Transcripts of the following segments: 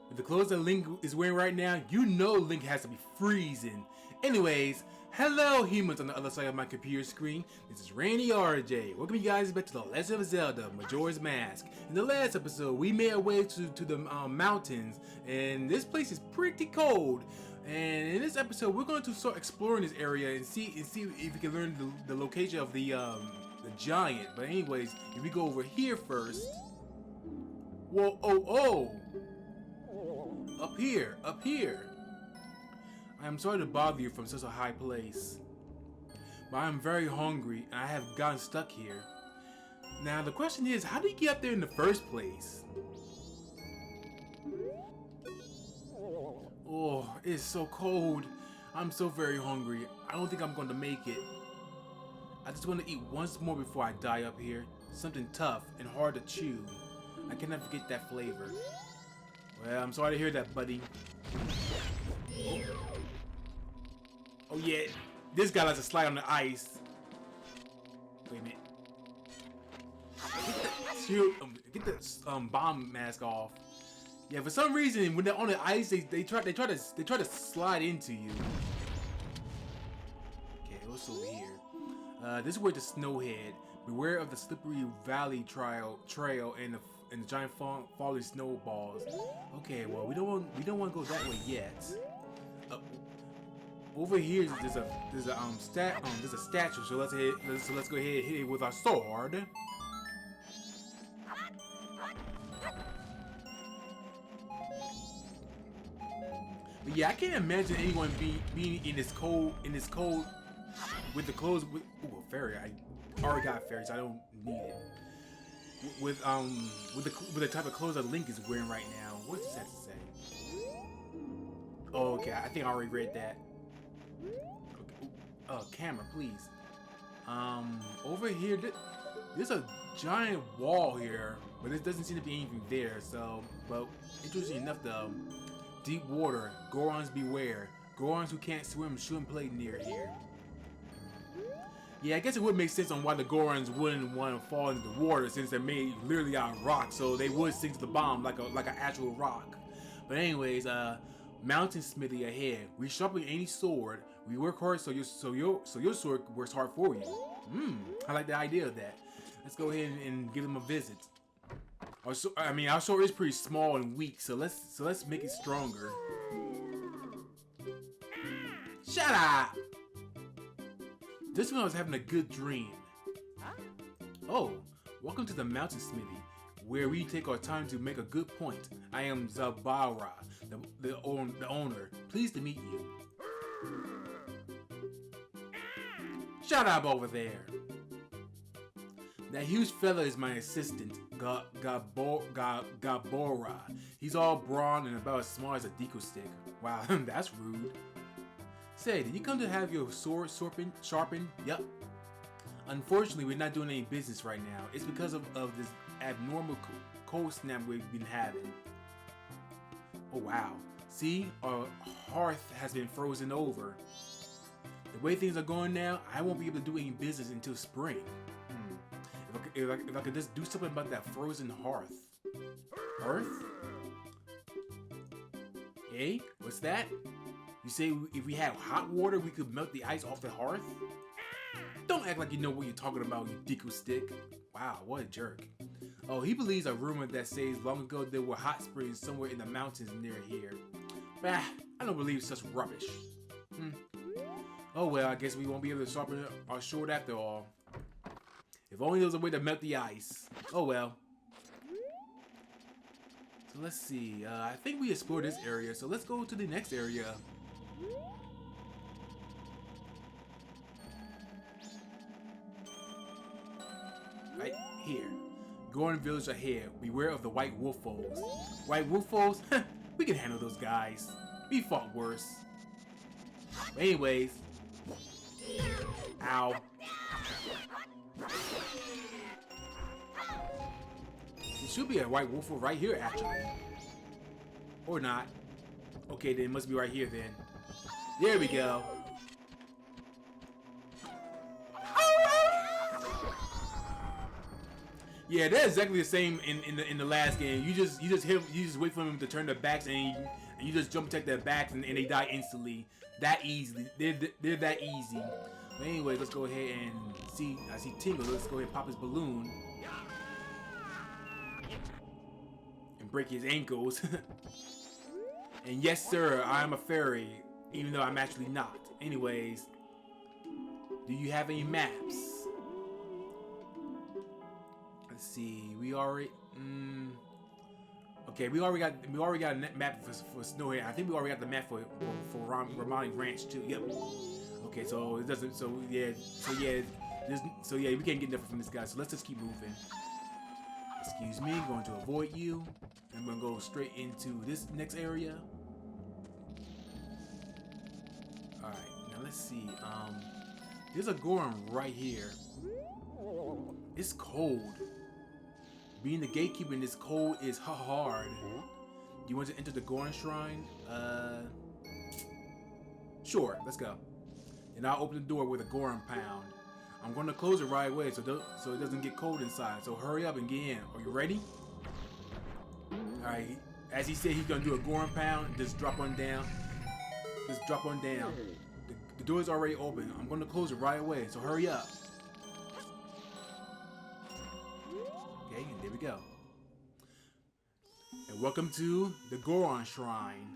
With the clothes that Link is wearing right now, you know Link has to be freezing. Anyways, hello humans on the other side of my computer screen. This is Randy RJ. Welcome you guys back to the Legend of Zelda, Majora's Mask. In the last episode, we made our way to the mountains, and this place is pretty cold. And in this episode, we're going to start exploring this area and see if we can learn the location of the giant. But anyways, if we go over here first. Whoa! Oh! Up here! I am sorry to bother you from such a high place, but I am very hungry and I have gotten stuck here. Now the question is, how do you get up there in the first place? Oh, it's so cold. I'm so very hungry. I don't think I'm going to make it. I just want to eat once more before I die up here. Something tough and hard to chew. I cannot forget that flavor. Well, I'm sorry to hear that, buddy. Oh yeah, this guy likes to slide on the ice. Wait a minute. Get the bomb mask off. Yeah, for some reason when they're on the ice, they try to slide into you. Okay, what's over here? This is where the snow head. Beware of the slippery valley trail and the giant falling snowballs. Okay, well we don't want to go that way yet. Over here there's a statue. So let's go ahead and hit it with our sword. But yeah, I can't imagine anyone being in this cold with the clothes with a fairy. I already got fairies. I don't need it. With the type of clothes that Link is wearing right now. What does that say? Oh, okay, I think I already read that. Okay. Camera, please. Over here, there's a giant wall here, but there doesn't seem to be anything there. So, well, interesting enough though. Deep water, gorons beware. Gorons who can't swim shouldn't play near here. Yeah, I guess it would make sense on why the Gorons wouldn't want to fall into the water, since they're made literally out of rock, so they would sink to the bottom like an actual rock. But anyways, mountain smithy ahead. We sharpen any sword. We work hard, so your sword works hard for you. I like the idea of that. Let's go ahead and give them a visit. Our sword is pretty small and weak, so let's make it stronger. Shut up! This one I was having a good dream. Oh, welcome to the Mountain Smithy, where we take our time to make a good point. I am Zabara, the owner. Pleased to meet you. Shut up over there. That huge fella is my assistant, Gabora. He's all brawn and about as smart as a deco stick. Wow, that's rude. Say, did you come to have your sword sharpened? Yup. Unfortunately, we're not doing any business right now. It's because of this abnormal cold snap we've been having. Oh wow. See, our hearth has been frozen over. The way things are going now, I won't be able to do any business until spring. If I could just do something about that frozen hearth. Earth? Hey, what's that? You say if we had hot water, we could melt the ice off the hearth? Don't act like you know what you're talking about, you deco stick. Wow, what a jerk. Oh, he believes a rumor that says long ago there were hot springs somewhere in the mountains near here. Bah, I don't believe such rubbish. Oh well, I guess we won't be able to sharpen our sword after all. If only there was a way to melt the ice. Oh well. So let's see, I think we explored this area, so let's go to the next area. Right here. Goron village ahead. Beware of the white wolf foes. White wolf foes? We can handle those guys. We fought worse. But anyways. Ow. There should be a white wolf right here, actually. Or not. Okay, then it must be right here then. There we go. Yeah, that's exactly the same in the last game. You just wait for them to turn their backs and you just jump attack their backs and they die instantly. That easily. They're that easy. But anyway, let's go ahead and see. I see Tingle. Let's go ahead and pop his balloon and break his ankles. And yes, sir, I am a fairy, even though I'm actually not. Anyways, do you have any maps? Let's see. We already. Okay, we already got a map for Snow here. I think we already got the map for Romani Ranch too. Yep. Okay, so it doesn't. So yeah. We can't get nothing from this guy. So let's just keep moving. Excuse me. Going to avoid you. I'm gonna go straight into this next area. All right. Now let's see. There's a goron right here. It's cold. Being the gatekeeper in this cold is hard. Do you want to enter the Goron Shrine? Sure, let's go. And I'll open the door with a Goron pound. I'm going to close it right away so it doesn't get cold inside. So hurry up and get in. Are you ready? Alright, as he said, he's going to do a Goron pound. Just drop on down. Just drop on down. The door is already open. I'm going to close it right away, so hurry up. Okay, and there we go. And welcome to the Goron Shrine.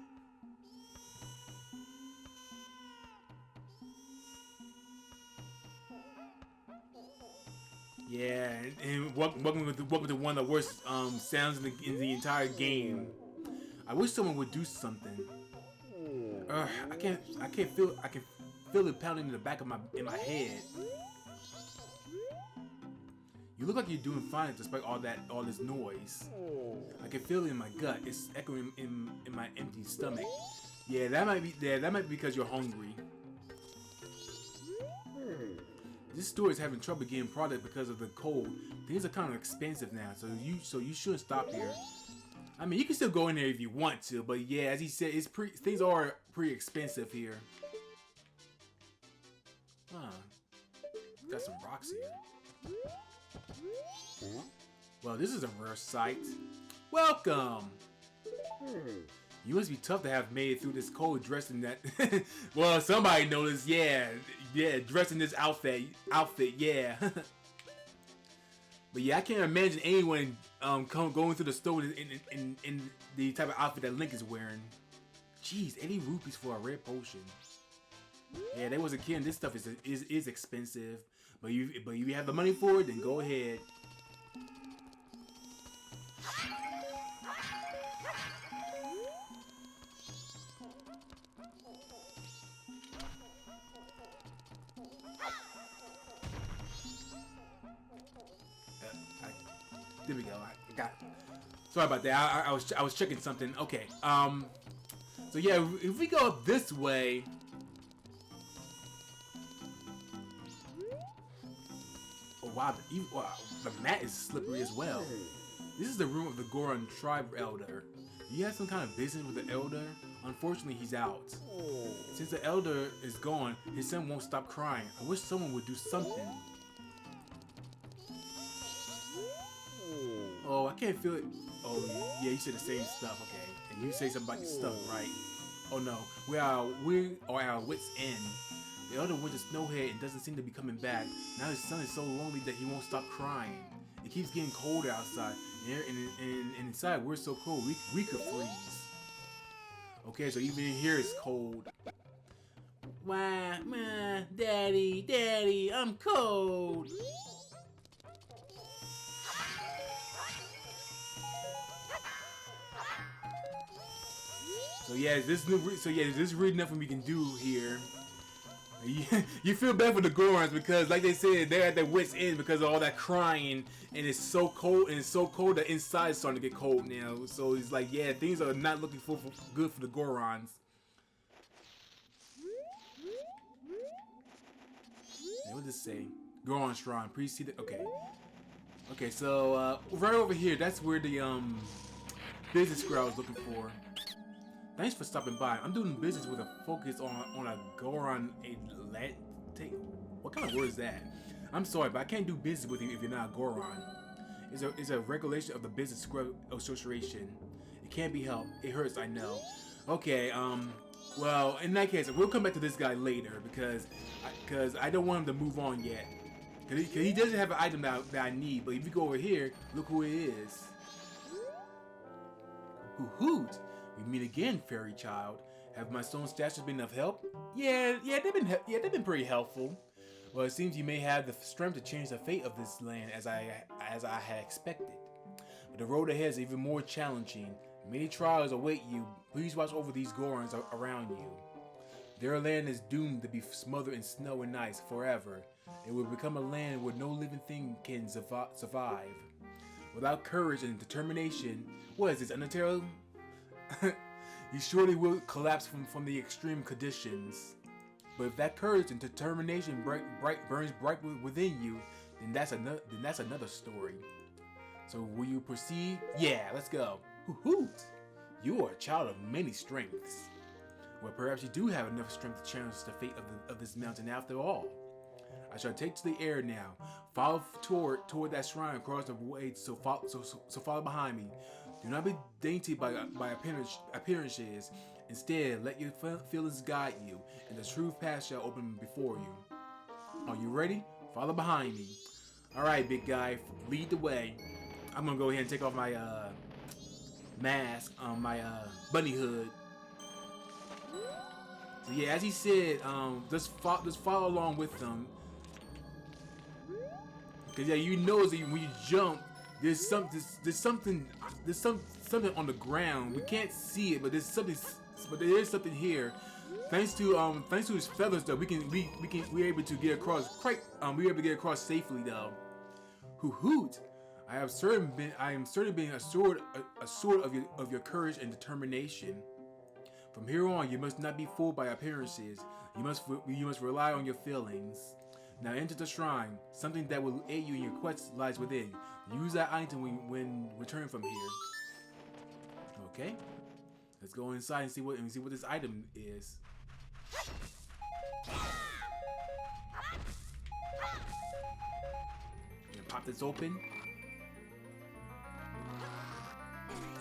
Yeah, and welcome to one of the worst sounds in the entire game. I wish someone would do something. I can feel it pounding in the back of my head. You look like you're doing fine despite all this noise. I can feel it in my gut. It's echoing in my empty stomach. Yeah, that might be because you're hungry. This store is having trouble getting product because of the cold. Things are kind of expensive now, so you shouldn't stop here. I mean, you can still go in there if you want to, but yeah, as he said, things are pretty expensive here. Huh. Got some rocks here. Well, this is a rare sight. Welcome! You must be tough to have made it through this cold dressed in that. Well, somebody noticed, yeah, dressed in this outfit, yeah. But yeah, I can't imagine anyone going through the store in the type of outfit that Link is wearing. Jeez, 80 rupees for a rare potion. Yeah, they was a kid. This stuff is expensive, but you have the money for it, then go ahead. There we go. I got. Sorry about that. I was checking something. Okay. So yeah, if we go up this way. Oh wow, the mat is slippery as well. This is the room of the Goron tribe elder. You have some kind of business with the elder? Unfortunately, he's out. Since the elder is gone, his son won't stop crying. I wish someone would do something. Oh, I can't feel it. Oh, yeah, you said the same stuff, okay. And you say something about your stuff, right? Oh no, we are at our wits' end. The elder went to Snowhead and doesn't seem to be coming back. Now his son is so lonely that he won't stop crying. It keeps getting colder outside, and inside we're so cold we could freeze. Okay, so even in here it's cold. Why, Daddy, I'm cold. So yeah, there's really nothing we can do here. You feel bad for the Gorons because, like they said, they're at their wits' end because of all that crying, and it's so cold, that inside is starting to get cold now. So it's like, yeah, things are not looking good for the Gorons. Hey, what does this say? Goron Shrine. Please see the. Okay. So right over here, that's where the business square I was looking for. Thanks for stopping by. I'm doing business with a focus on a Goron What kind of word is that? I'm sorry, but I can't do business with you if you're not a Goron. is a regulation of the Business Scrub Association. It can't be helped. It hurts, I know. Okay, well, in that case, we'll come back to this guy later because I don't want him to move on yet. Cause he doesn't have an item that I need, but if you go over here, look who it is. Hoot! We meet again, fairy child. Have my stone statues been of help? Yeah, they've been pretty helpful. Well, it seems you may have the strength to change the fate of this land as I had expected. But the road ahead is even more challenging. Many trials await you. Please watch over these gorons around you. Their land is doomed to be smothered in snow and ice forever. It will become a land where no living thing can survive. Without courage and determination, what is this, Undertale? You surely will collapse from the extreme conditions. But if that courage and determination burns bright within you, then that's another story. So will you proceed? Yeah, let's go. Hoot! You are a child of many strengths. Well, perhaps you do have enough strength to challenge the fate of this mountain after all. I shall take to the air now. Follow toward that shrine across the way, so follow behind me. Do not be dainty by appearances. Instead, let your feelings guide you, and the true path shall open before you. Are you ready? Follow behind me. Alright, big guy, lead the way. I'm gonna go ahead and take off my mask, my bunny hood. So yeah, as he said, just follow along with them. Cause yeah, you know that when you jump, there's something on the ground. We can't see it, but there is something here. Thanks to his feathers though, we're able to get across we're able to get across safely though. Hoot! I am certain being a sword of your courage and determination. From here on, you must not be fooled by appearances. You must rely on your feelings. Now enter the shrine. Something that will aid you in your quest lies within. Use that item when returning from here. Okay, let's go inside and see what this item is. And pop this open.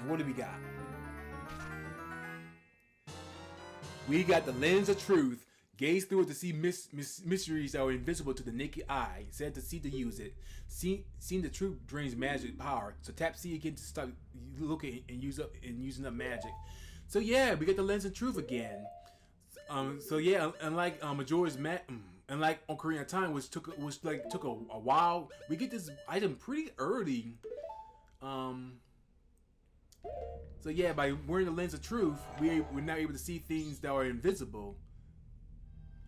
And what do we got? We got the lens of truth. Gaze through it to see mysteries that are invisible to the naked eye. Said to see to use it. Seeing the truth drains magic power. So tap C again to start looking and using up magic. So yeah, we get the lens of truth again. So yeah, unlike Majora's unlike Ocarina of Time, which took a while, we get this item pretty early. So yeah, by wearing the lens of truth, we're now able to see things that are invisible.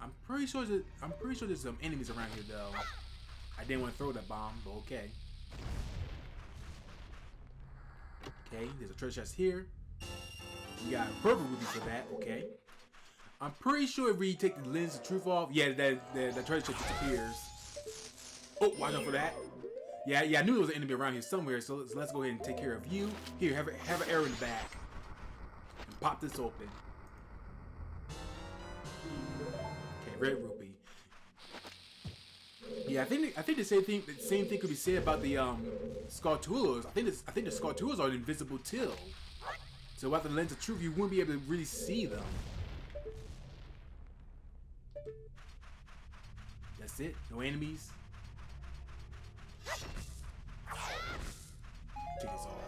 I'm pretty sure there's some enemies around here though. I didn't want to throw that bomb, but okay. Okay, there's a treasure chest here. We got a purple ruby for that. Okay. I'm pretty sure if we take the lens of truth off, yeah, the treasure chest disappears. Oh, watch out for that. Yeah, I knew there was an enemy around here somewhere, so let's go ahead and take care of you. Here, have an arrow in the back. And pop this open. Okay, red rupee. Yeah, I think the same thing could be said about the Scartulos. I think the Scartulos are invisible too. So without the lens of truth, you wouldn't be able to really see them. That's it. No enemies. Take this off.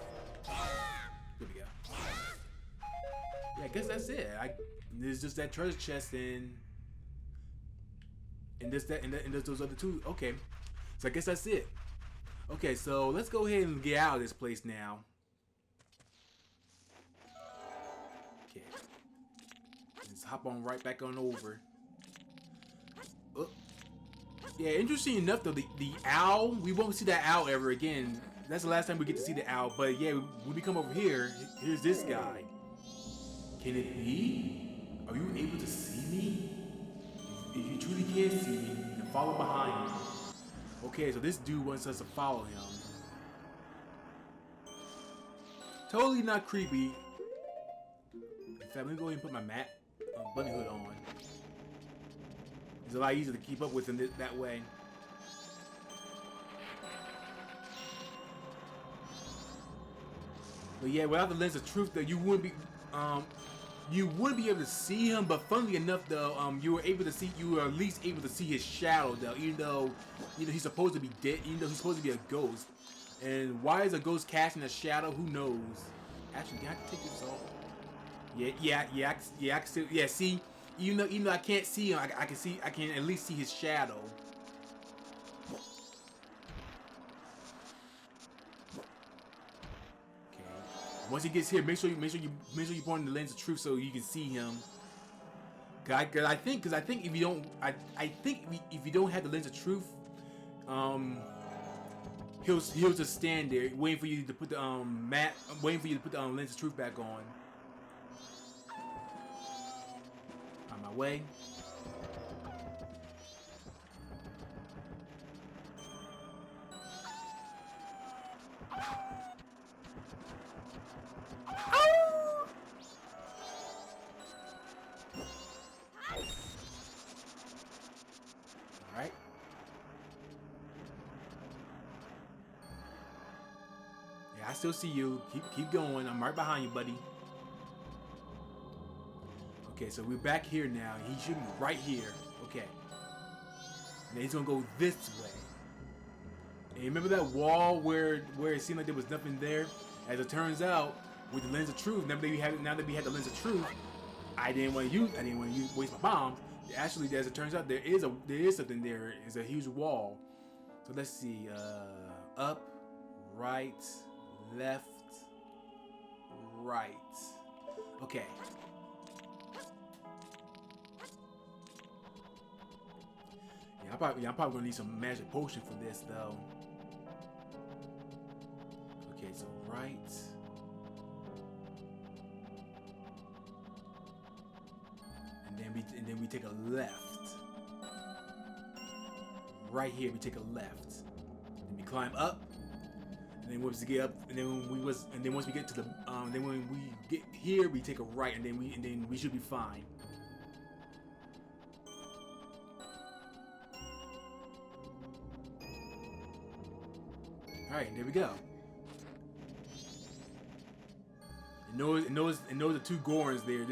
Here we go. Yeah, I guess that's it. There's just that treasure chest and there's those other two. Okay, so I guess that's it. Okay, so let's go ahead and get out of this place now. Okay, let's hop on right back on over. Oh. Yeah, interesting enough though, the owl, we won't see that owl ever again. That's the last time we get to see the owl, but yeah, when we come over here, here's this guy. Can it be? Are you able to see me? If you truly can see me, then follow behind me. Okay, so this dude wants us to follow him. Totally not creepy. In fact, let me go ahead and put my bunny hood on. It's a lot easier to keep up with him that way. But yeah, without the lens of truth, though, you wouldn't be able to see him. But funnily enough, though, you were at least able to see his shadow, though, even though he's supposed to be dead, even though he's supposed to be a ghost. And why is a ghost casting a shadow? Who knows? Actually, can I take this off? I can still, yeah. See, even though I can't see him, I can at least see his shadow. Once he gets here, make sure you point in the lens of truth so you can see him. Cause I think if you don't, if you don't have the lens of truth, he'll just stand there waiting for you to put the lens of truth back on. On my way. Alright. Yeah, I still see you. Keep going. I'm right behind you, buddy. Okay, so we're back here now. He should be right here. Okay. Now he's gonna go this way. And remember that wall where it seemed like there was nothing there? As it turns out, with the lens of truth, now that we had the lens of truth, I didn't want to waste my bombs. Actually, as it turns out, there is something there. It's a huge wall. So let's see. Up, right, left, right. Okay. Yeah, I'm probably gonna need some magic potion for this though. Okay, so right. And then we take a left. Right here we take a left. Then we climb up. And then once we get up, and then once we get to the then when we get here we take a right, and then we should be fine. Alright, there we go. And those are two gorons there.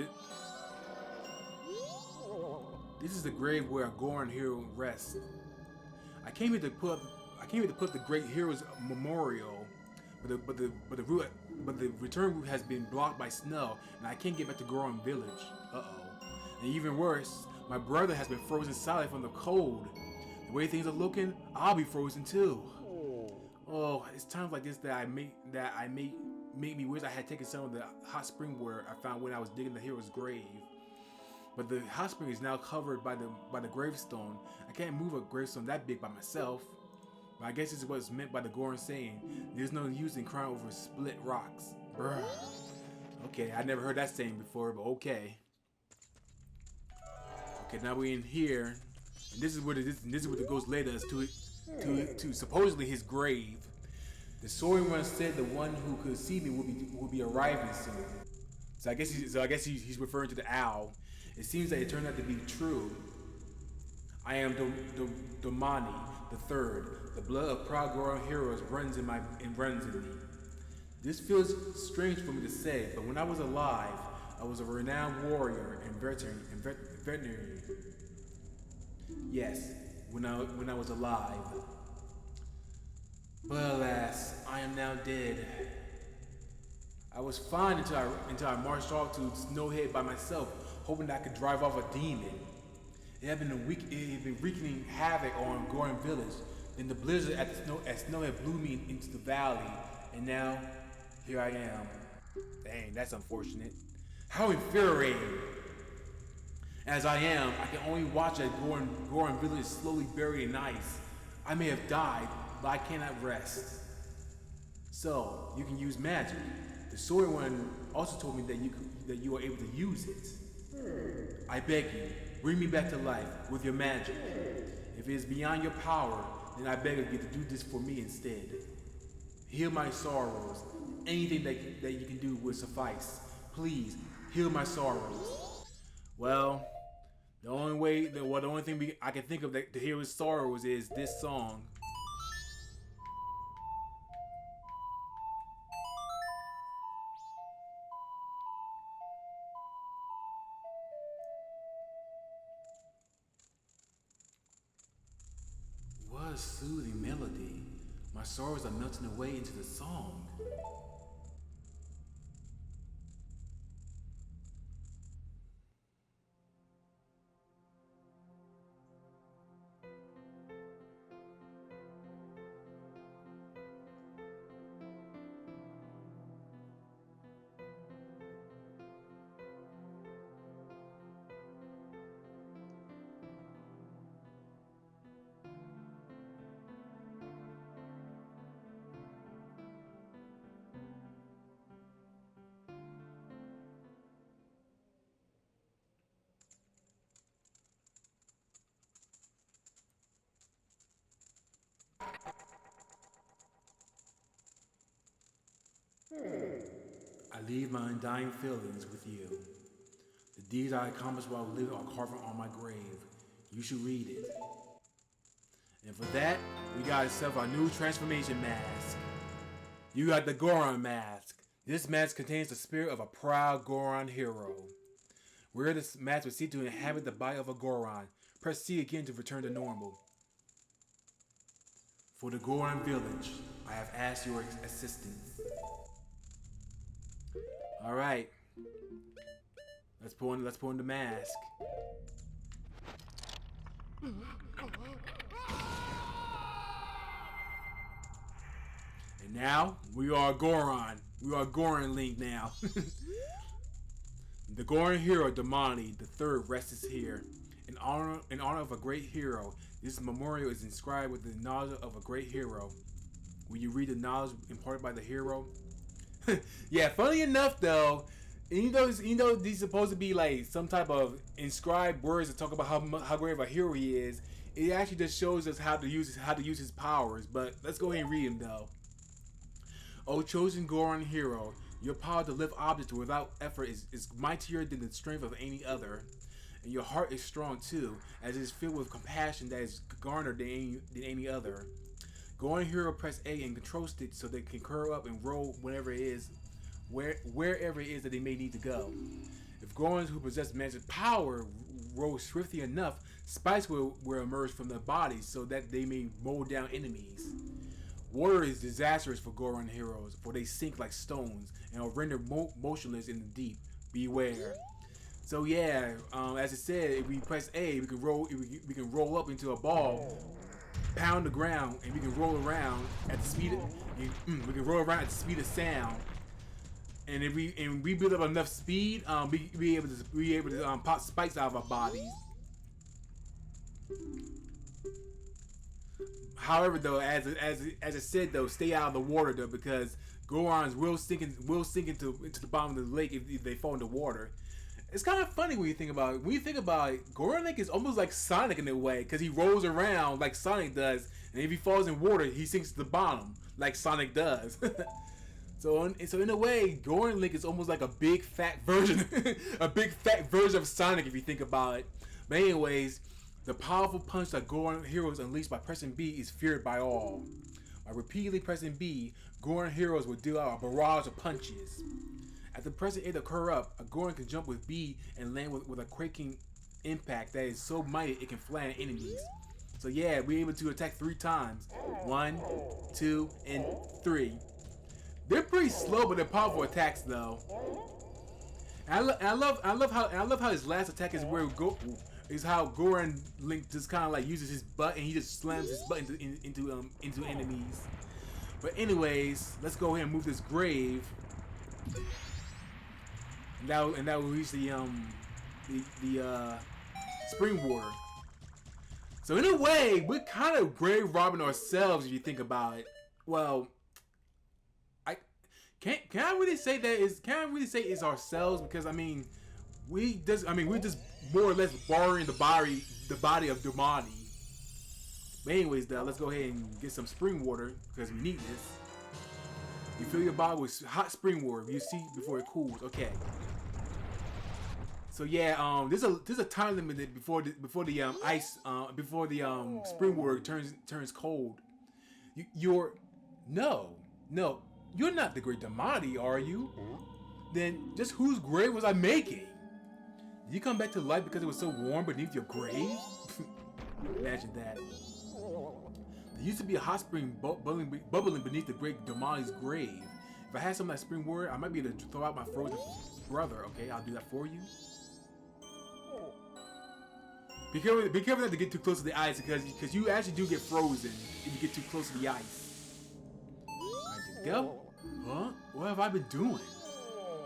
This is the grave where a goron hero rests. I came here to put the great hero's memorial, but the return route has been blocked by snow, and I can't get back to Goron Village. And even worse, my brother has been frozen solid from the cold. The way things are looking, I'll be frozen too. Oh, it's times like this that make me wish I had taken some of the hot spring water I found when I was digging the hero's grave. But the hot spring is now covered by the gravestone. I can't move a gravestone that big by myself. But I guess this is what's meant by the Goron saying, there's no use in crying over split rocks. Bruh. Okay, I never heard that saying before, but okay. Okay, now we're in here. And this is where the ghost led us to supposedly his grave. The soaring one said the one who could see me will be arriving soon. So I guess he's referring to the owl. It seems that it turned out to be true. I am Domani the Third. The blood of proud Goron heroes runs in me. This feels strange for me to say, but when I was alive, I was a renowned warrior and veterinarian. Yes, when I was alive. But alas, I am now dead. I was fine until I marched off to Snowhead by myself, hoping that I could drive off a demon. It had been wreaking havoc on Goron Village. Then the blizzard at Snowhead blew me into the valley, and now here I am. Dang, that's unfortunate. How infuriating! As I am, I can only watch as Goron Village slowly buried in ice. I may have died, but I cannot rest. So you can use magic. The sword one also told me that you are able to use it. I beg you, bring me back to life with your magic. If it is beyond your power, then I beg of you to do this for me instead. Heal my sorrows. Anything that you can do will suffice. Please, heal my sorrows. Well, the only thing I can think of to heal his sorrows is this song. What a soothing melody. My sorrows are melting away into the song. I leave my undying feelings with you. The deeds I accomplished while living are carved on my grave. You should read it. And for that, we got ourselves our new transformation mask. You got the Goron mask. This mask contains the spirit of a proud Goron hero. Wear this mask will seek to inhabit the body of a Goron. Press C again to return to normal. For the Goron village, I have asked your assistance. Alright. Let's put on the mask. And now, we are Goron. We are Goron Link now. The Goron hero, Damani, the third, rests here. In honor of a great hero, this memorial is inscribed with the knowledge of a great hero. Will you read the knowledge imparted by the hero? Yeah, funny enough though, you know these supposed to be like some type of inscribed words to talk about how great of a hero he is. It actually just shows us how to use his powers. But let's go ahead and read him though. O chosen Goron hero, your power to lift objects without effort is mightier than the strength of any other. And your heart is strong too, as it is filled with compassion that is garnered than any other. Goron hero, press A and control stick so they can curl up and roll wherever it is that they may need to go. If Gorons who possess magic power roll swiftly enough, spikes will emerge from their bodies so that they may mow down enemies. Water is disastrous for Goron heroes, for they sink like stones and are rendered motionless in the deep. Beware. So yeah, as it said, if we press A, we can roll up into a ball, pound the ground, and we can roll around at the speed of sound. And if we build up enough speed, we be able to pop spikes out of our bodies. However, though, as it said though, stay out of the water though, because Gorons will sink into the bottom of the lake if they fall into water. It's kind of funny when you think about it. When you think about it, Goron Link is almost like Sonic in a way, because he rolls around like Sonic does, and if he falls in water, he sinks to the bottom like Sonic does. So in a way, Goron Link is almost like a big fat version, of Sonic if you think about it. But anyways, the powerful punch that Goron heroes unleash by pressing B is feared by all. By repeatedly pressing B, Goron heroes will deal out a barrage of punches. After pressing A to curl up, a Goron can jump with B and land with a quaking impact that is so mighty it can flatten enemies. So yeah, we're able to attack 3 times. 1, 2, and 3. They're pretty slow, but they're powerful attacks though. And I love how his last attack is how Goron Link just kind of like uses his butt and he just slams his butt into enemies. But anyways, let's go ahead and move this grave. And that will reach the spring water. So in a way, we're kind of grave robbing ourselves if you think about it. Well, can I really say it's ourselves, because I mean we're just more or less borrowing the body of Damani. But anyways, though, let's go ahead and get some spring water because we need this. You fill your bottle with hot spring water. You see before it cools. Okay. So yeah, there's a time limit before the spring water turns cold. You're not the great Damani, are you? Then just whose grave was I making? Did you come back to life because it was so warm beneath your grave? Imagine that. There used to be a hot spring bubbling beneath the great Damali's grave. If I had some of that spring water, I might be able to throw out my frozen brother. Okay, I'll do that for you. Be careful not to get too close to the ice because you actually do get frozen if you get too close to the ice. Alright, there we go. Huh? What have I been doing?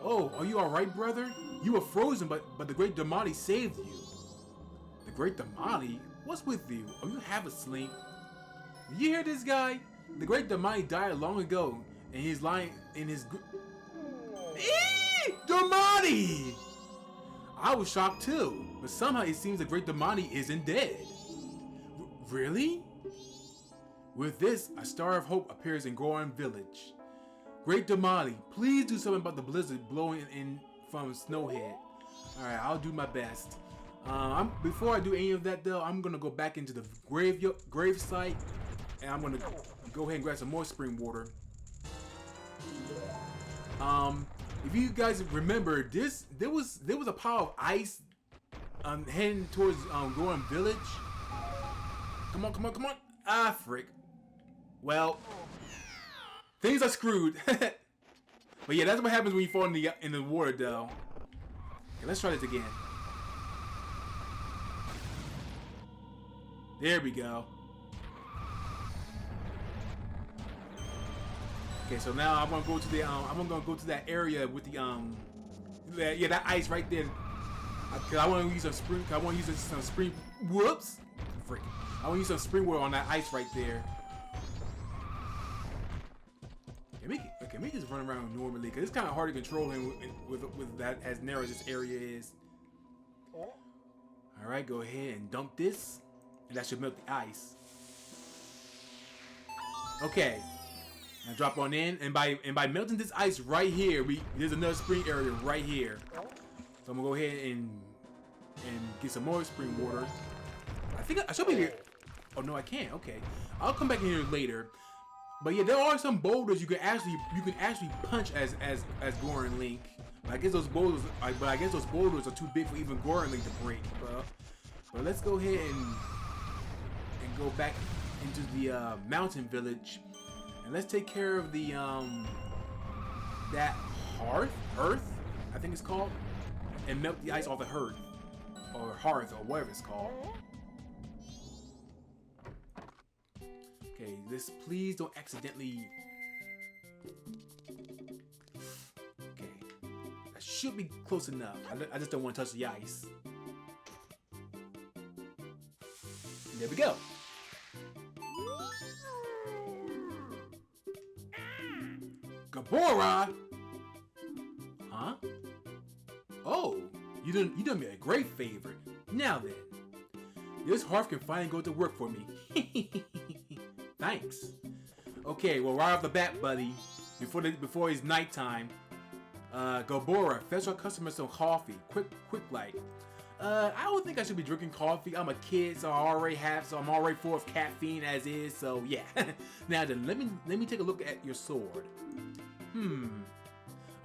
Oh, are you alright, brother? You were frozen, but the great Damali saved you. The great Damali? What's with you? Are you half asleep? You hear this guy? The great Damali died long ago, and he's lying in his... Damali! I was shocked too, but somehow it seems the great Damali isn't dead. Really? With this, a star of hope appears in Goron Village. Great Damali, please do something about the blizzard blowing in from Snowhead. Alright, I'll do my best. Before I do any of that though, I'm gonna go back into the grave site, and I'm gonna go ahead and grab some more spring water. If you guys remember, there was a pile of ice heading towards Goron Village. Come on. Ah, frick. Well, things are screwed. But yeah, that's what happens when you fall in the water, though. Okay, let's try this again. There we go. Okay, so now I'm gonna go to the I'm gonna go to that area with the that ice right there. Cause I want to use some spring. I want to use some spring. Whoops! Freaking! I want to use some spring water on that ice right there. Okay, make just run around normally, cause it's kind of hard to control him with that as narrow as this area is. All right, go ahead and dump this, and that should melt the ice. Okay. Now drop on in, and by melting this ice right here, there's another spring area right here. So I'm gonna go ahead and get some more spring water. I think I should be here. Oh no, I can't. Okay, I'll come back in here later. But yeah, there are some boulders you can actually punch as Goron Link. But I guess those boulders are too big for even Goron Link to break. But let's go ahead and go back into the mountain village. And let's take care of the that earth, I think it's called, and melt the ice off the hearth, or whatever it's called. Okay, please don't accidentally. Okay, that should be close enough. I just don't want to touch the ice. And there we go. Majora? Huh? Oh, you done me a great favor. Now then, this hearth can finally go to work for me. Thanks. Okay, well right off the bat, buddy, before it's nighttime, Gabora, fetch our customers some coffee, quick like. I don't think I should be drinking coffee. I'm a kid, so I'm already full of caffeine as is. So yeah. Now then, let me take a look at your sword.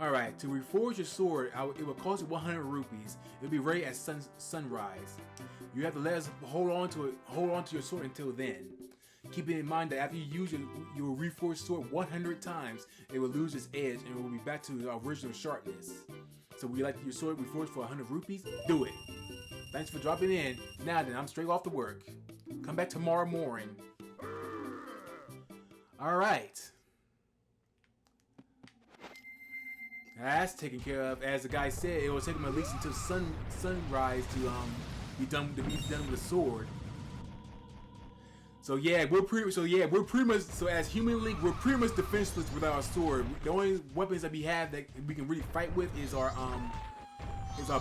Alright, to reforge your sword, it will cost you 100 rupees. It'll be ready at sunrise. You have to let us hold on to your sword until then. Keeping in mind that after you use your reforged sword 100 times, it will lose its edge and it will be back to the original sharpness. So would you like your sword reforged for 100 rupees? Do it. Thanks for dropping in. Now then, I'm straight off to work. Come back tomorrow morning. Alright. That's taken care of. As the guy said, it will take him at least until sunrise to be done with the sword. So we're pretty much as Human Link, we're pretty much defenseless with our sword. The only weapons that we have that we can really fight with is our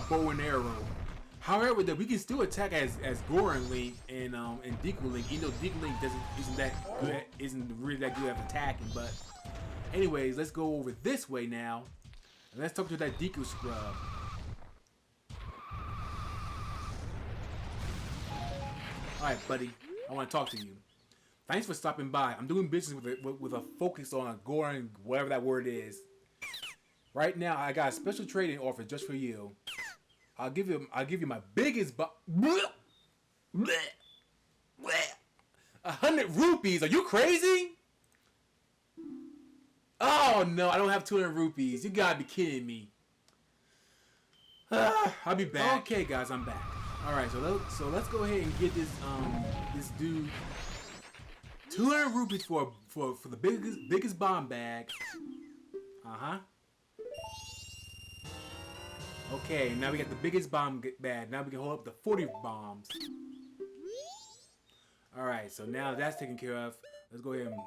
bow and arrow. However, we can still attack as Goron Link and Deku Link, even though Deku Link isn't really that good at attacking. But anyways, let's go over this way now. And let's talk to that Deku scrub. Alright, buddy. I want to talk to you. Thanks for stopping by. I'm doing business with a focus on a Goron, whatever that word is. Right now, I got a special trading offer just for you. I'll give you my biggest 100 rupees? Are you crazy? Oh no, I don't have 200 rupees. You gotta be kidding me. I'll be back. Okay, guys, I'm back. All right, so let's go ahead and get this dude 200 rupees for the biggest bomb bag. Okay, now we got the biggest bomb bag. Now we can hold up to 40 bombs. All right, so now that's taken care of. Let's go ahead and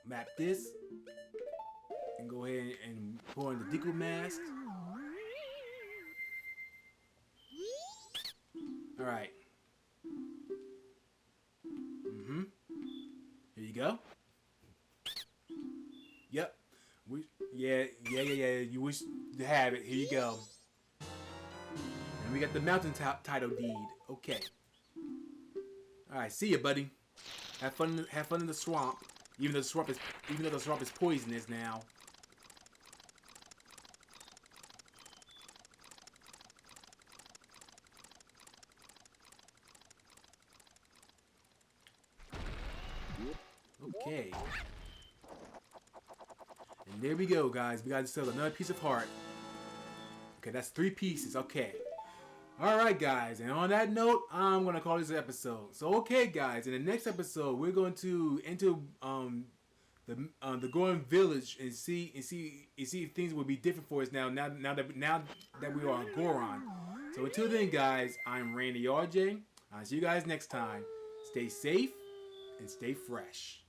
map this and go ahead and pull in the deco mask. All right. Here you go. Yep. Yeah. You wish to have it. Here you go. And we got the mountain title deed. Okay. All right. See ya, buddy. Have fun in the swamp. Even though the swamp is poisonous now. Okay. And there we go, guys. We got to sell another piece of heart. Okay, that's 3 pieces. Okay. Alright, guys. And on that note, I'm going to call this episode. So, okay, guys. In the next episode, we're going to enter the Goron village and see if things will be different for us now that we are on Goron. So, until then, guys, I'm Randy RJ. I'll see you guys next time. Stay safe and stay fresh.